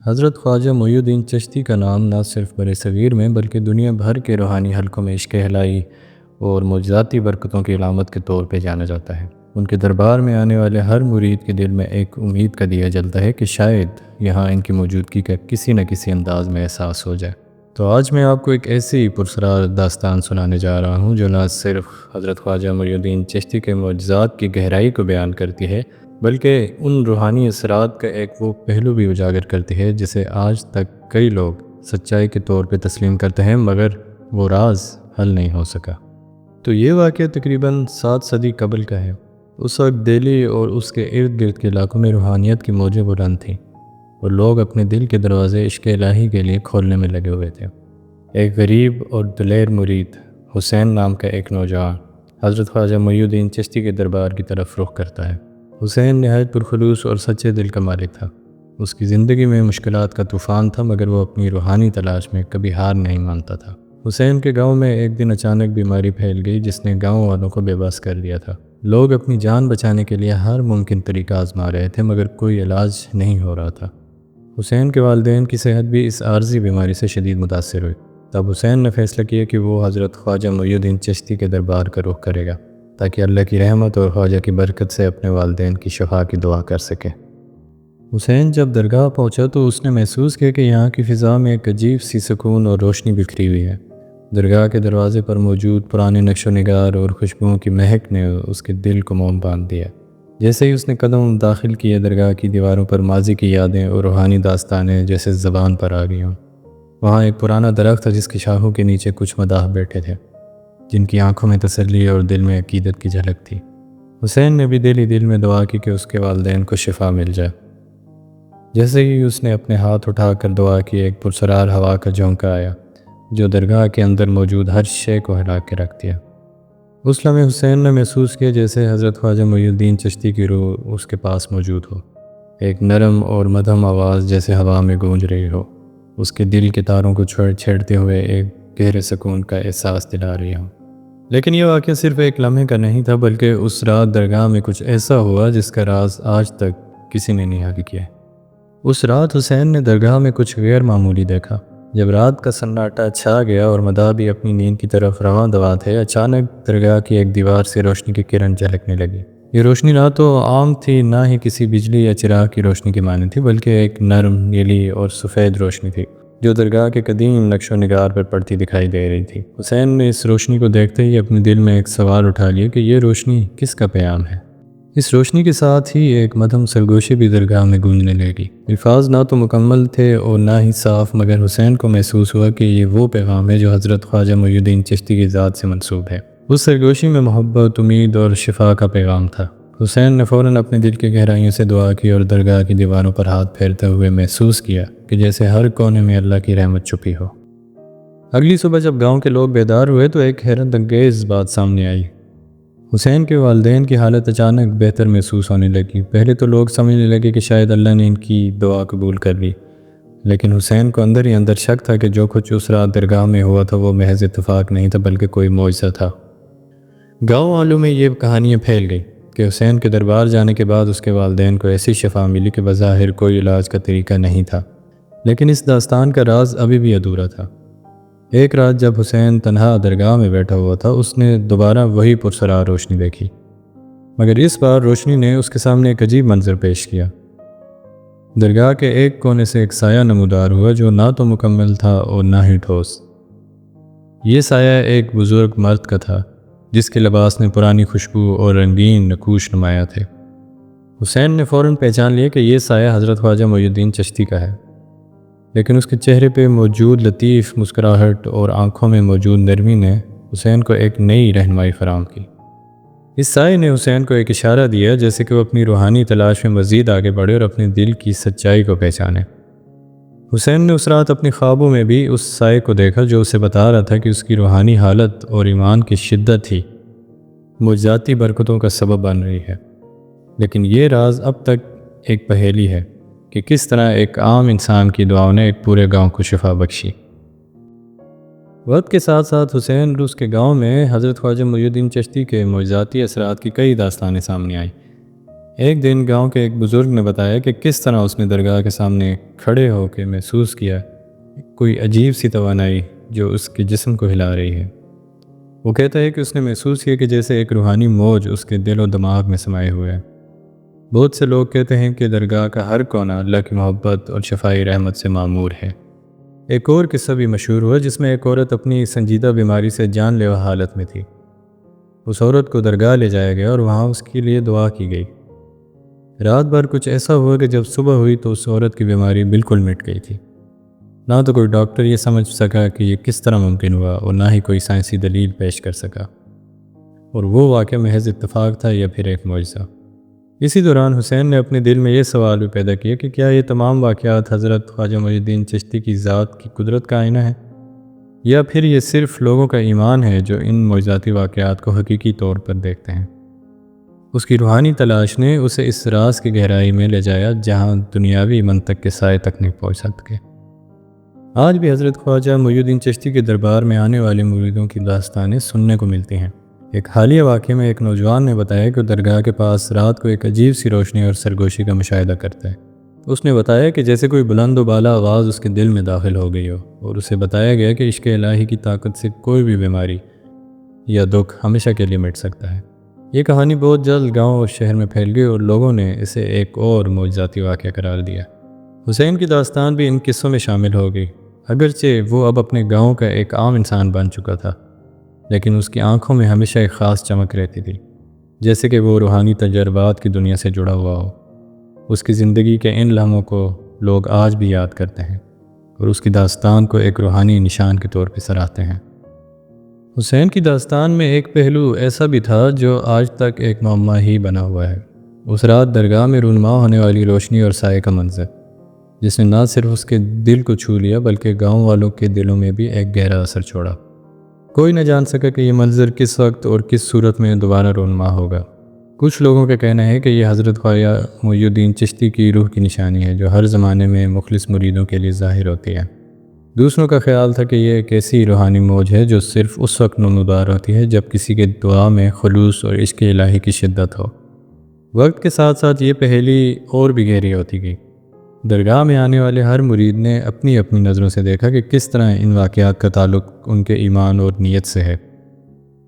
حضرت خواجہ معی الدین چشتی کا نام نہ صرف برصغیر میں بلکہ دنیا بھر کے روحانی حلقوں میں عشق الہی اور معجزاتی برکتوں کی علامت کے طور پہ جانا جاتا ہے۔ ان کے دربار میں آنے والے ہر مرید کے دل میں ایک امید کا دیا جلتا ہے کہ شاید یہاں ان کی موجودگی کا کسی نہ کسی انداز میں احساس ہو جائے۔ تو آج میں آپ کو ایک ایسی پرسرار داستان سنانے جا رہا ہوں جو نہ صرف حضرت خواجہ معی الدین چشتی کے معجزات کی گہرائی کو بیان کرتی ہے بلکہ ان روحانی اثرات کا ایک وہ پہلو بھی اجاگر کرتی ہے جسے آج تک کئی لوگ سچائی کے طور پہ تسلیم کرتے ہیں مگر وہ راز حل نہیں ہو سکا۔ تو یہ واقعہ تقریباً 7 صدی قبل کا ہے۔ اس وقت دہلی اور اس کے ارد گرد کے علاقوں میں روحانیت کی موجیں بلند تھیں اور لوگ اپنے دل کے دروازے عشق الہی کے لیے کھولنے میں لگے ہوئے تھے۔ ایک غریب اور دلیر مرید حسین نام کا ایک نوجوان حضرت خواجہ معی الدین چشتی کے دربار کی طرف رخ کرتا ہے۔ حسین نہایت پرخلوص اور سچے دل کا مالک تھا۔ اس کی زندگی میں مشکلات کا طوفان تھا مگر وہ اپنی روحانی تلاش میں کبھی ہار نہیں مانتا تھا۔ حسین کے گاؤں میں ایک دن اچانک بیماری پھیل گئی جس نے گاؤں والوں کو بے بس کر دیا تھا۔ لوگ اپنی جان بچانے کے لیے ہر ممکن طریقہ آزما رہے تھے مگر کوئی علاج نہیں ہو رہا تھا۔ حسین کے والدین کی صحت بھی اس عارضی بیماری سے شدید متاثر ہوئی۔ تب حسین نے فیصلہ کیا کہ وہ حضرت خواجہ معی الدین چشتی کے دربار کا رخ کرے گا تاکہ اللہ کی رحمت اور خواجہ کی برکت سے اپنے والدین کی شفا کی دعا کر سکے۔ حسین جب درگاہ پہنچا تو اس نے محسوس کیا کہ یہاں کی فضا میں ایک عجیب سی سکون اور روشنی بکھری ہوئی ہے۔ درگاہ کے دروازے پر موجود پرانے نقش و نگار اور خوشبوؤں کی مہک نے اس کے دل کو موم باندھ دیا۔ جیسے ہی اس نے قدم داخل کیے درگاہ کی دیواروں پر ماضی کی یادیں اور روحانی داستانیں جیسے زبان پر آ گئی ہوں۔ وہاں ایک پرانا درخت تھا جس کی شاخوں کے نیچے کچھ مداح بیٹھے تھے جن کی آنکھوں میں تسلی اور دل میں عقیدت کی جھلک تھی۔ حسین نے بھی دل ہی دل میں دعا کی کہ اس کے والدین کو شفا مل جائے۔ جیسے ہی اس نے اپنے ہاتھ اٹھا کر دعا کی ایک پرسرار ہوا کا جھونکا آیا جو درگاہ کے اندر موجود ہر شے کو ہلا کے رکھ دیا۔ اس لمحے حسین نے محسوس کیا جیسے حضرت خواجہ معی الدین چشتی کی روح اس کے پاس موجود ہو، ایک نرم اور مدھم آواز جیسے ہوا میں گونج رہی ہو، اس کے دل کے تاروں کو چھیڑتے ہوئے ایک گہرے سکون کا احساس دلا رہی ہو۔ لیکن یہ واقعہ صرف ایک لمحے کا نہیں تھا بلکہ اس رات درگاہ میں کچھ ایسا ہوا جس کا راز آج تک کسی نے نہیں حل کیا۔ اس رات حسین نے درگاہ میں کچھ غیر معمولی دیکھا۔ جب رات کا سناٹا چھا گیا اور مداح بھی اپنی نیند کی طرف رواں دوا تھے، اچانک درگاہ کی ایک دیوار سے روشنی کی کرن جھلکنے لگی۔ یہ روشنی نہ تو عام تھی نہ ہی کسی بجلی یا چراغ کی روشنی کی مانند تھی بلکہ ایک نرم نیلی اور سفید روشنی تھی جو درگاہ کے قدیم نقش و نگار پر پڑتی دکھائی دے رہی تھی۔ حسین نے اس روشنی کو دیکھتے ہی اپنے دل میں ایک سوال اٹھا لیا کہ یہ روشنی کس کا پیغام ہے۔ اس روشنی کے ساتھ ہی ایک مدھم سرگوشی بھی درگاہ میں گونجنے لگی۔ الفاظ نہ تو مکمل تھے اور نہ ہی صاف مگر حسین کو محسوس ہوا کہ یہ وہ پیغام ہے جو حضرت خواجہ معی الدین چشتی کی ذات سے منسوب ہے۔ اس سرگوشی میں محبت، امید اور شفا کا پیغام تھا۔ حسین نے فوراً اپنے دل کی گہرائیوں سے دعا کی اور درگاہ کی دیواروں پر ہاتھ پھیرتے ہوئے محسوس کیا کہ جیسے ہر کونے میں اللہ کی رحمت چھپی ہو۔ اگلی صبح جب گاؤں کے لوگ بیدار ہوئے تو ایک حیرت انگیز بات سامنے آئی۔ حسین کے والدین کی حالت اچانک بہتر محسوس ہونے لگی۔ پہلے تو لوگ سمجھنے لگے کہ شاید اللہ نے ان کی دعا قبول کر لی، لیکن حسین کو اندر ہی اندر شک تھا کہ جو کچھ اس رات درگاہ میں ہوا تھا وہ محض اتفاق نہیں تھا بلکہ کوئی معجزہ تھا۔ گاؤں والوں میں یہ کہانیاں پھیل گئی کہ حسین کے دربار جانے کے بعد اس کے والدین کو ایسی شفا ملی کہ بظاہر کوئی علاج کا طریقہ نہیں تھا، لیکن اس داستان کا راز ابھی بھی ادھورا تھا۔ ایک رات جب حسین تنہا درگاہ میں بیٹھا ہوا تھا اس نے دوبارہ وہی پرسرار روشنی دیکھی، مگر اس بار روشنی نے اس کے سامنے ایک عجیب منظر پیش کیا۔ درگاہ کے ایک کونے سے ایک سایہ نمودار ہوا جو نہ تو مکمل تھا اور نہ ہی ٹھوس۔ یہ سایہ ایک بزرگ مرد کا تھا جس کے لباس میں پرانی خوشبو اور رنگین نقوش نمایاں تھے۔ حسین نے فوراً پہچان لیا کہ یہ سایہ حضرت خواجہ معی الدین چشتی کا ہے، لیکن اس کے چہرے پہ موجود لطیف مسکراہٹ اور آنکھوں میں موجود نرمی نے حسین کو ایک نئی رہنمائی فراہم کی۔ اس سائے نے حسین کو ایک اشارہ دیا جیسے کہ وہ اپنی روحانی تلاش میں مزید آگے بڑھے اور اپنے دل کی سچائی کو پہچانے۔ حسین نے اس رات اپنے خوابوں میں بھی اس سائے کو دیکھا جو اسے بتا رہا تھا کہ اس کی روحانی حالت اور ایمان کی شدت ہی معجزاتی برکتوں کا سبب بن رہی ہے۔ لیکن یہ راز اب تک ایک پہیلی ہے کہ کس طرح ایک عام انسان کی دعاؤں نے ایک پورے گاؤں کو شفا بخشی۔ وقت کے ساتھ ساتھ حسین اور اس کے گاؤں میں حضرت خواجہ معی الدین چشتی کے معجزاتی اثرات کی کئی داستانیں سامنے آئیں۔ ایک دن گاؤں کے ایک بزرگ نے بتایا کہ کس طرح اس نے درگاہ کے سامنے کھڑے ہو کے محسوس کیا کوئی عجیب سی توانائی جو اس کے جسم کو ہلا رہی ہے۔ وہ کہتا ہے کہ اس نے محسوس کیا کہ جیسے ایک روحانی موج اس کے دل و دماغ میں سمائے ہوئے ہے۔ بہت سے لوگ کہتے ہیں کہ درگاہ کا ہر کونا اللہ کی محبت اور شفائی رحمت سے معمور ہے۔ ایک اور قصہ بھی مشہور ہوا جس میں ایک عورت اپنی سنجیدہ بیماری سے جان لیوا حالت میں تھی۔ اس عورت کو درگاہ لے جایا گیا اور وہاں اس کے لیے دعا کی گئی۔ رات بھر کچھ ایسا ہوا کہ جب صبح ہوئی تو اس عورت کی بیماری بالکل مٹ گئی تھی۔ نہ تو کوئی ڈاکٹر یہ سمجھ سکا کہ یہ کس طرح ممکن ہوا اور نہ ہی کوئی سائنسی دلیل پیش کر سکا، اور وہ واقعہ محض اتفاق تھا یا پھر ایک معجزہ۔ اسی دوران حسین نے اپنے دل میں یہ سوال بھی پیدا کیا کہ کیا یہ تمام واقعات حضرت خواجہ معین الدین چشتی کی ذات کی قدرت کا آئینہ ہے، یا پھر یہ صرف لوگوں کا ایمان ہے جو ان معجزاتی واقعات کو حقیقی طور پر دیکھتے ہیں۔ اس کی روحانی تلاش نے اسے اس راز کی گہرائی میں لے جایا جہاں دنیاوی منطق کے سائے تک نہیں پہنچ سکے۔ آج بھی حضرت خواجہ معین الدین چشتی کے دربار میں آنے والے مریدوں کی داستانیں سننے کو ملتی ہیں۔ ایک حالیہ واقعے میں ایک نوجوان نے بتایا کہ وہ درگاہ کے پاس رات کو ایک عجیب سی روشنی اور سرگوشی کا مشاہدہ کرتا ہے۔ اس نے بتایا کہ جیسے کوئی بلند و بالا آواز اس کے دل میں داخل ہو گئی ہو، اور اسے بتایا گیا کہ عشق الہی کی طاقت سے کوئی بھی بیماری یا دکھ ہمیشہ کے لیے مٹ سکتا ہے۔ یہ کہانی بہت جلد گاؤں اور شہر میں پھیل گئی اور لوگوں نے اسے ایک اور معجزاتی واقعہ قرار دیا۔ حسین کی داستان بھی ان قصوں میں شامل ہو گئی۔ اگرچہ وہ اب اپنے گاؤں کا ایک عام انسان بن چکا تھا، لیکن اس کی آنکھوں میں ہمیشہ ایک خاص چمک رہتی تھی، جیسے کہ وہ روحانی تجربات کی دنیا سے جڑا ہوا ہو۔ اس کی زندگی کے ان لمحوں کو لوگ آج بھی یاد کرتے ہیں اور اس کی داستان کو ایک روحانی نشان کے طور پہ سراہتے ہیں۔ حسین کی داستان میں ایک پہلو ایسا بھی تھا جو آج تک ایک معمہ ہی بنا ہوا ہے۔ اس رات درگاہ میں رونما ہونے والی روشنی اور سائے کا منظر، جس نے نہ صرف اس کے دل کو چھو لیا بلکہ گاؤں والوں کے دلوں میں بھی ایک گہرا اثر چھوڑا۔ کوئی نہ جان سکا کہ یہ منظر کس وقت اور کس صورت میں دوبارہ رونما ہوگا۔ کچھ لوگوں کا کہنا ہے کہ یہ حضرت خواجہ معین الدین چشتی کی روح کی نشانی ہے جو ہر زمانے میں مخلص مریدوں کے لیے ظاہر ہوتی ہے۔ دوسروں کا خیال تھا کہ یہ ایک ایسی روحانی موج ہے جو صرف اس وقت نمودار ہوتی ہے جب کسی کے دعا میں خلوص اور عشق الہی کی شدت ہو۔ وقت کے ساتھ ساتھ یہ پہیلی اور بھی گہری ہوتی گئی۔ درگاہ میں آنے والے ہر مرید نے اپنی اپنی نظروں سے دیکھا کہ کس طرح ان واقعات کا تعلق ان کے ایمان اور نیت سے ہے۔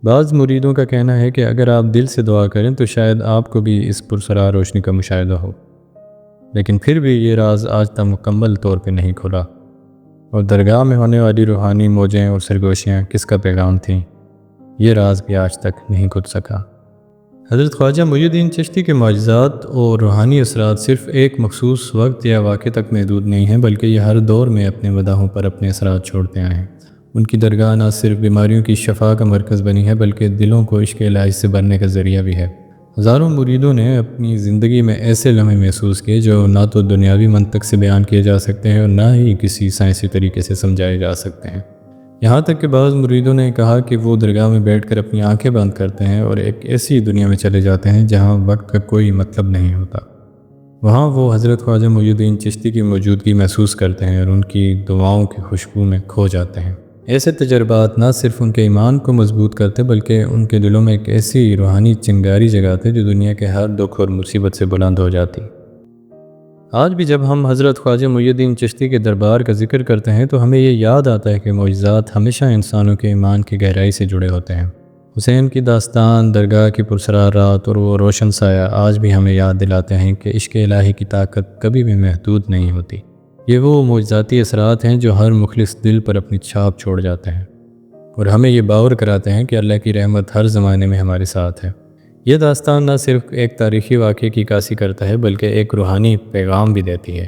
بعض مریدوں کا کہنا ہے کہ اگر آپ دل سے دعا کریں تو شاید آپ کو بھی اس پرسرار روشنی کا مشاہدہ ہو، لیکن پھر بھی یہ راز آج تک مکمل طور پہ نہیں کھلا، اور درگاہ میں ہونے والی روحانی موجیں اور سرگوشیاں کس کا پیغام تھیں، یہ راز بھی آج تک نہیں کھل سکا۔ حضرت خواجہ معین الدین چشتی کے معجزات اور روحانی اثرات صرف ایک مخصوص وقت یا واقعے تک محدود نہیں ہیں، بلکہ یہ ہر دور میں اپنے مداحوں پر اپنے اثرات چھوڑتے آئے ہیں۔ ان کی درگاہ نہ صرف بیماریوں کی شفا کا مرکز بنی ہے بلکہ دلوں کو عشق الہی سے بھرنے کا ذریعہ بھی ہے۔ ہزاروں مریدوں نے اپنی زندگی میں ایسے لمحے محسوس کیے جو نہ تو دنیاوی منطق سے بیان کیے جا سکتے ہیں اور نہ ہی کسی سائنسی طریقے سے سمجھائے جا سکتے ہیں۔ یہاں تک کہ بعض مریدوں نے کہا کہ وہ درگاہ میں بیٹھ کر اپنی آنکھیں بند کرتے ہیں اور ایک ایسی دنیا میں چلے جاتے ہیں جہاں وقت کا کوئی مطلب نہیں ہوتا۔ وہاں وہ حضرت خواجہ معین الدین چشتی کی موجودگی محسوس کرتے ہیں اور ان کی دعاؤں کی خوشبو میں کھو جاتے ہیں۔ ایسے تجربات نہ صرف ان کے ایمان کو مضبوط کرتے بلکہ ان کے دلوں میں ایک ایسی روحانی چنگاری جگاتے جو دنیا کے ہر دکھ اور مصیبت سے بلند ہو جاتی۔ آج بھی جب ہم حضرت خواجہ معین الدین چشتی کے دربار کا ذکر کرتے ہیں تو ہمیں یہ یاد آتا ہے کہ معجزات ہمیشہ انسانوں کے ایمان کی گہرائی سے جڑے ہوتے ہیں۔ حسین کی داستان، درگاہ کی پرسرار رات اور وہ روشن سایہ آج بھی ہمیں یاد دلاتے ہیں کہ عشق الہی کی طاقت کبھی بھی محدود نہیں ہوتی۔ یہ وہ معجزاتی اثرات ہیں جو ہر مخلص دل پر اپنی چھاپ چھوڑ جاتے ہیں اور ہمیں یہ باور کراتے ہیں کہ اللہ کی رحمت ہر زمانے میں ہمارے ساتھ ہے۔ یہ داستان نہ صرف ایک تاریخی واقعے کی عکاسی کرتا ہے بلکہ ایک روحانی پیغام بھی دیتی ہے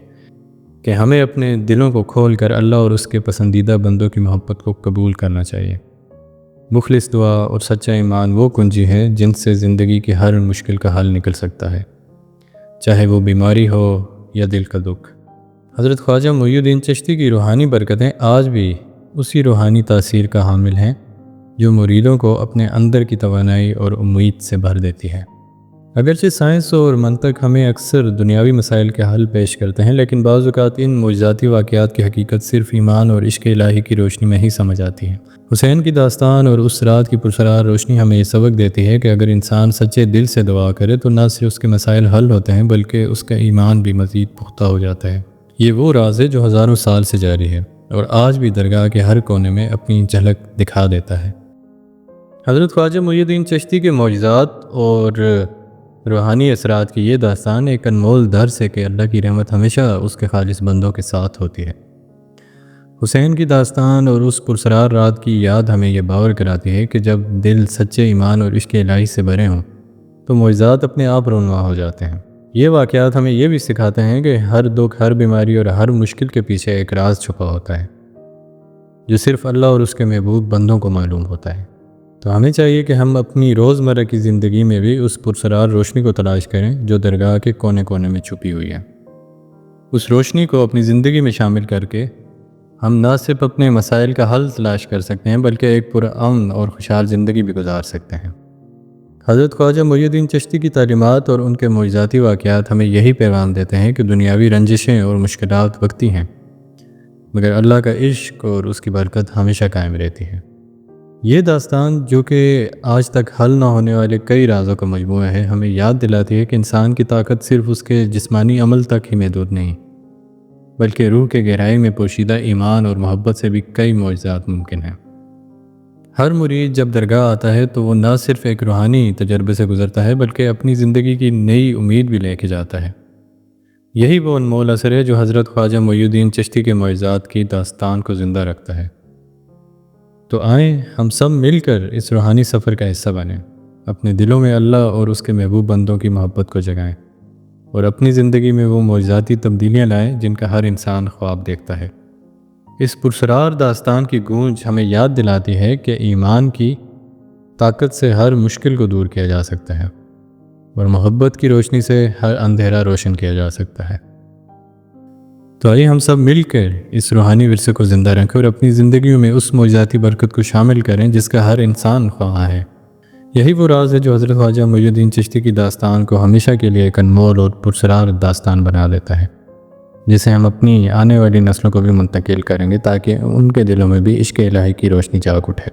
کہ ہمیں اپنے دلوں کو کھول کر اللہ اور اس کے پسندیدہ بندوں کی محبت کو قبول کرنا چاہیے۔ مخلص دعا اور سچا ایمان وہ کنجی ہے جن سے زندگی کی ہر مشکل کا حل نکل سکتا ہے، چاہے وہ بیماری ہو یا دل کا دکھ۔ حضرت خواجہ معین الدین چشتی کی روحانی برکتیں آج بھی اسی روحانی تاثیر کا حامل ہیں جو مریدوں کو اپنے اندر کی توانائی اور امید سے بھر دیتی ہے۔ اگرچہ سائنس اور منطق ہمیں اکثر دنیاوی مسائل کے حل پیش کرتے ہیں، لیکن بعض اوقات ان معجزاتی واقعات کی حقیقت صرف ایمان اور عشق الہی کی روشنی میں ہی سمجھ آتی ہے۔ حسین کی داستان اور اس رات کی پرسرار روشنی ہمیں یہ سبق دیتی ہے کہ اگر انسان سچے دل سے دعا کرے تو نہ صرف اس کے مسائل حل ہوتے ہیں بلکہ اس کا ایمان بھی مزید پختہ ہو جاتا ہے۔ یہ وہ راز ہے جو ہزاروں سال سے جاری ہے اور آج بھی درگاہ کے ہر کونے میں اپنی جھلک دکھا دیتا ہے۔ حضرت خواجہ معین الدین چشتی کے معجزات اور روحانی اثرات کی یہ داستان ایک انمول درس ہے کہ اللہ کی رحمت ہمیشہ اس کے خالص بندوں کے ساتھ ہوتی ہے۔ حسین کی داستان اور اس پرسرار رات کی یاد ہمیں یہ باور کراتی ہے کہ جب دل سچے ایمان اور عشق الہی سے بھرے ہوں تو معجزات اپنے آپ رونما ہو جاتے ہیں۔ یہ واقعات ہمیں یہ بھی سکھاتے ہیں کہ ہر دکھ، ہر بیماری اور ہر مشکل کے پیچھے ایک راز چھپا ہوتا ہے جو صرف اللہ اور اس کے محبوب بندوں کو معلوم ہوتا ہے۔ تو ہمیں چاہیے کہ ہم اپنی روزمرہ کی زندگی میں بھی اس پرسرار روشنی کو تلاش کریں جو درگاہ کے کونے کونے میں چھپی ہوئی ہے۔ اس روشنی کو اپنی زندگی میں شامل کر کے ہم نہ صرف اپنے مسائل کا حل تلاش کر سکتے ہیں بلکہ ایک پرامن اور خوشحال زندگی بھی گزار سکتے ہیں۔ حضرت خواجہ معین الدین چشتی کی تعلیمات اور ان کے معجزاتی واقعات ہمیں یہی پیغام دیتے ہیں کہ دنیاوی رنجشیں اور مشکلات وقتی ہیں، مگر اللہ کا عشق اور اس کی برکت ہمیشہ قائم رہتی ہے۔ یہ داستان جو کہ آج تک حل نہ ہونے والے کئی رازوں کا مجموعہ ہے، ہمیں یاد دلاتی ہے کہ انسان کی طاقت صرف اس کے جسمانی عمل تک ہی محدود نہیں، بلکہ روح کے گہرائی میں پوشیدہ ایمان اور محبت سے بھی کئی معجزات ممکن ہیں۔ ہر مرید جب درگاہ آتا ہے تو وہ نہ صرف ایک روحانی تجربے سے گزرتا ہے بلکہ اپنی زندگی کی نئی امید بھی لے کے جاتا ہے۔ یہی وہ انمول اثر ہے جو حضرت خواجہ معین الدین چشتی کے معجزات کی داستان کو زندہ رکھتا ہے۔ تو آئیں ہم سب مل کر اس روحانی سفر کا حصہ بنیں، اپنے دلوں میں اللہ اور اس کے محبوب بندوں کی محبت کو جگائیں اور اپنی زندگی میں وہ معجزاتی تبدیلیاں لائیں جن کا ہر انسان خواب دیکھتا ہے۔ اس پرسرار داستان کی گونج ہمیں یاد دلاتی ہے کہ ایمان کی طاقت سے ہر مشکل کو دور کیا جا سکتا ہے اور محبت کی روشنی سے ہر اندھیرا روشن کیا جا سکتا ہے۔ تو آئیے ہم سب مل کر اس روحانی ورثے کو زندہ رکھیں اور اپنی زندگیوں میں اس معجزاتی برکت کو شامل کریں جس کا ہر انسان خواہاں ہے۔ یہی وہ راز ہے جو حضرت خواجہ معین الدین چشتی کی داستان کو ہمیشہ کے لیے ایک انمول اور پرسرار داستان بنا دیتا ہے، جسے ہم اپنی آنے والی نسلوں کو بھی منتقل کریں گے تاکہ ان کے دلوں میں بھی عشق الہی کی روشنی جاگ اٹھے۔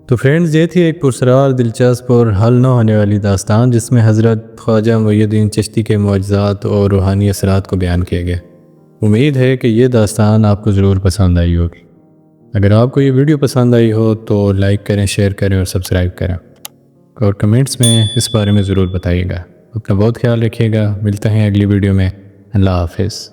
تو فرینڈز، یہ تھی ایک پرسرار، دلچسپ اور حل نہ ہونے والی داستان جس میں حضرت خواجہ معین الدین چشتی کے معجزات اور روحانی اثرات کو بیان کیے گئے۔ امید ہے کہ یہ داستان آپ کو ضرور پسند آئی ہوگی۔ اگر آپ کو یہ ویڈیو پسند آئی ہو تو لائک کریں، شیئر کریں اور سبسکرائب کریں، اور کمنٹس میں اس بارے میں ضرور بتائیے گا۔ اپنا بہت خیال رکھیے گا، ملتے ہیں اگلی ویڈیو میں۔ اللہ حافظ۔